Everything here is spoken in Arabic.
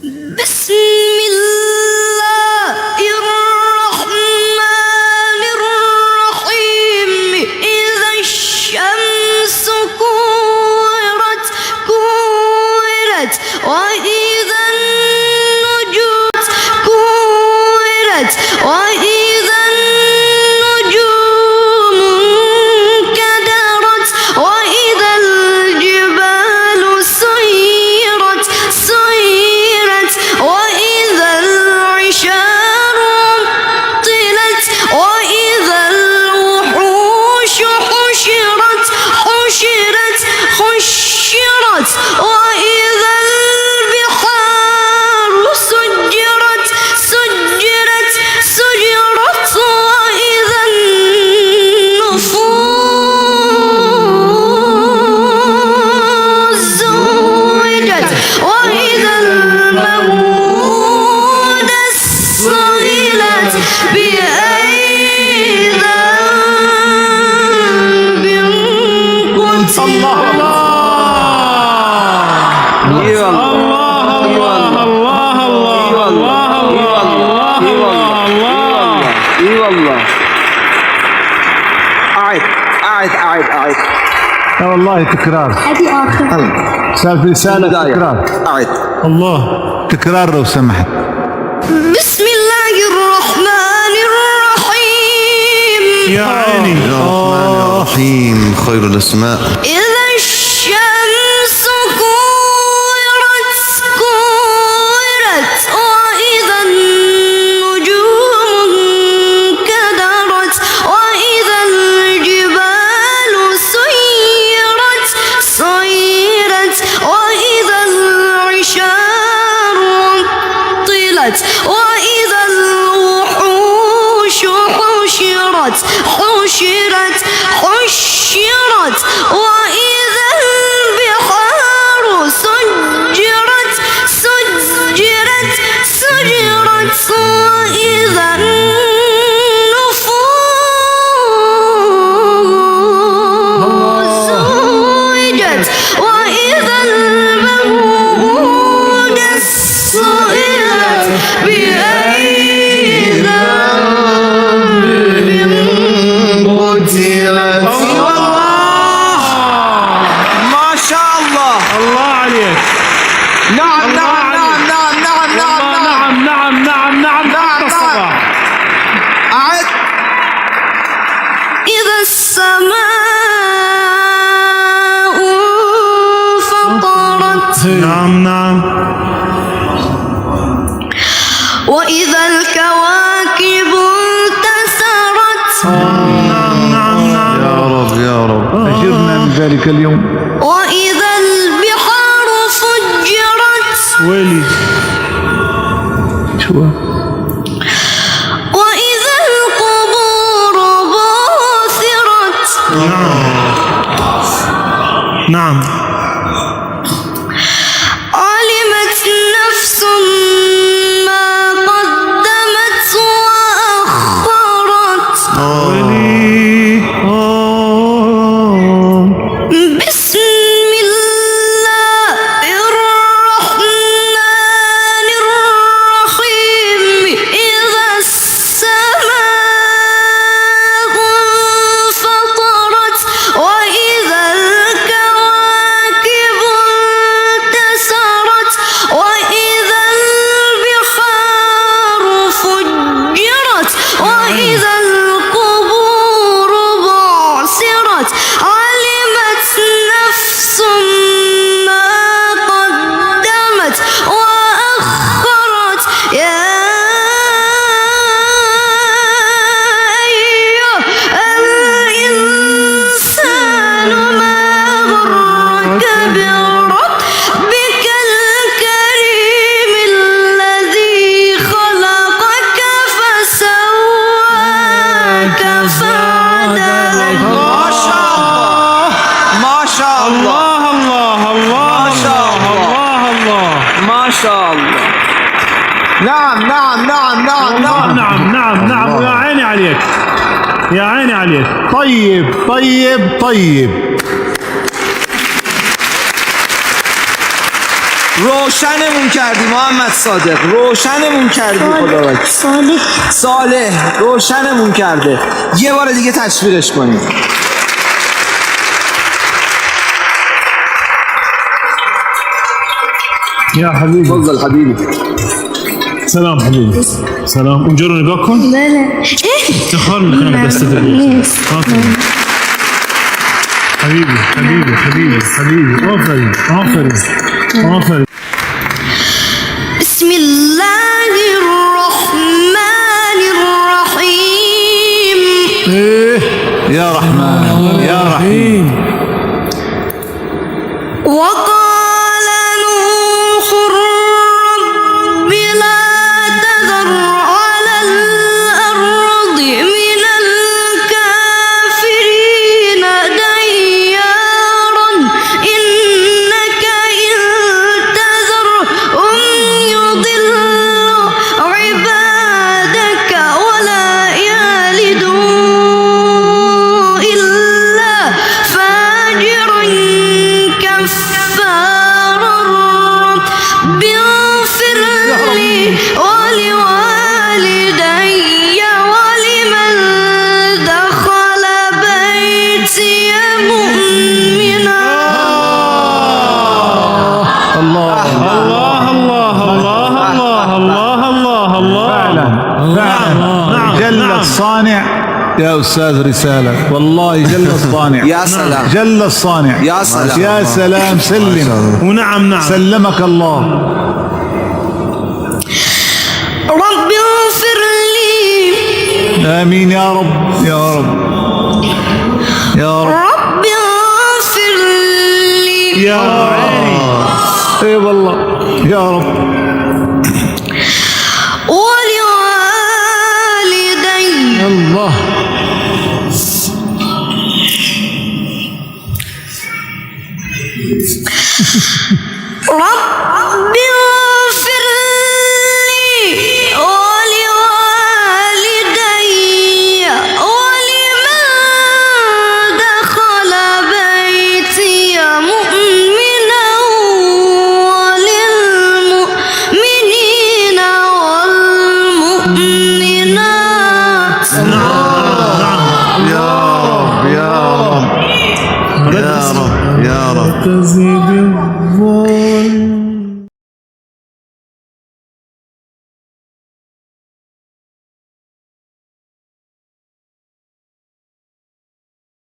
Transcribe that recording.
بسم الله الرحمن الرحيم إذا الشمس كورت وإذا النجوم كورت وإذا النجوم انكدرت وإذا الجبال سيرت وإذا العشار عطلت وإذا الوحوش حشرت وإذا البحار سجرت وإذا النفوس زوجت وإذا الموءودة سئلت بأي ذنب قتلت. أعد لا والله تكرار. هذه آخر سالفة رسالة تكرار. أعد الله تكرار لو سمحت. بسم الله الرحمن الرحيم يا عيني الرحمن الرحيم خير الأسماء. إذا الشمس كورت وإذا النجوم انكدرت وإذا الجبال سيرت وإذا العشار عطلت وإذا الوحوش حشرت وإذا البحار سجرت وإذا النفوس زوجت وإذا الموءودة سئلت بأي ذنب قتلت. ما شاء الله. الله عليك. نعم الصباح. أعد. إذا السماء انفطرت نعم وإذا الكواكب انتثرت يا رب أجرنا من ذلك اليوم. وإذا البحار فجرت ويلي شو وإذا القبور بعثرت نعم علمت نفس ما قدمت وأخرت. بسم الله الرحمن الرحيم إذا السماء انفطرت وإذا الكواكب انتثرت وإذا البحار فجرت وإذا القبور بعثرت علمت نفس ما قدمت وأخرت. يا أيها الإنسان ما غرك بربك الكريم الذي خلقك فسواك فعدلك. ما شاء الله. ما شاء الله. نعم يا عيني عليك. طيب روشنمون کردی محمد صادق، روشنمون کردی. خدا وکیل. صالح روشنمون کرده. یه بار دیگه تشویقش کنیم. يا حبيبي تفضل حبيبي. سلام حبيبي سلام. اونجا رو نگاه کن. بله. افتخار میکنم دستت نیست. حبيبي حبيبي حبيبي حبيبي آفرین آفرین آفرین. بسم الله الرحمن الرحيم. يا رحمن يا رحيم. وقال نوح رب لا تذر على الأرض من الكافرين ديارا إنك إن تذرهم يضلوا عبادك ولا يلدوا إلا فاجرا كفارا. رب اغفر لي ولوالدي ولمن دخل بيتي مؤمنا. الله الله الله الله الله الله الله. فعلا نعم جل نعم. الصانع يا أستاذ رسالة، والله جل الصانع. يا سلام. جل الصانع. يا سلام. يا سلام. سلم. ونعم نعم. سلمك الله. رب اغفر لي. آمين يا رب يا رب يا رب. رب اغفر لي يا عيني. اي والله يا رب. ولوالدي. الله. رب اغفر لي ولوالدي ولمن دخل بيتي مؤمنا وللمؤمنين والمؤمنات. يا رب يا رب يا رب يا رب. تزيد الظلم.